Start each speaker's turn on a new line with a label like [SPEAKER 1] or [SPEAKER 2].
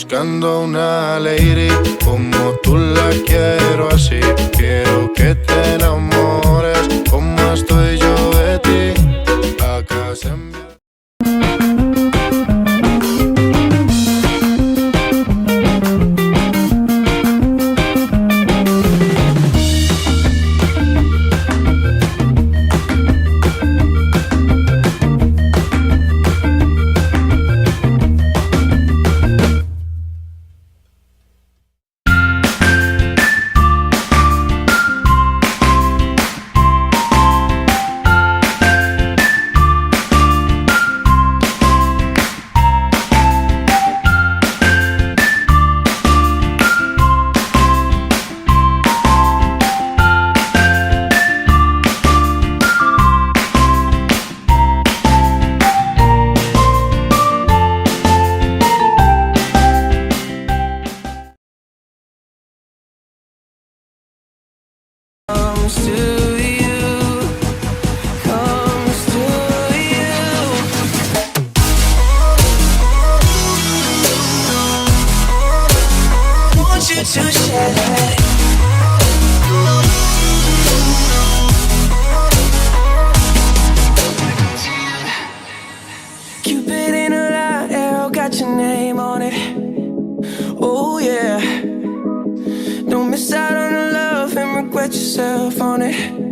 [SPEAKER 1] buscando una lady como tú la quiero así. Quiero que te enamores como estoy yo de ti. Acá se envía.
[SPEAKER 2] Comes to you, comes to you. Want you to share that. Cupid in a light arrow, got your name on it. Oh yeah. Don't miss out on the love and regret yourself on it.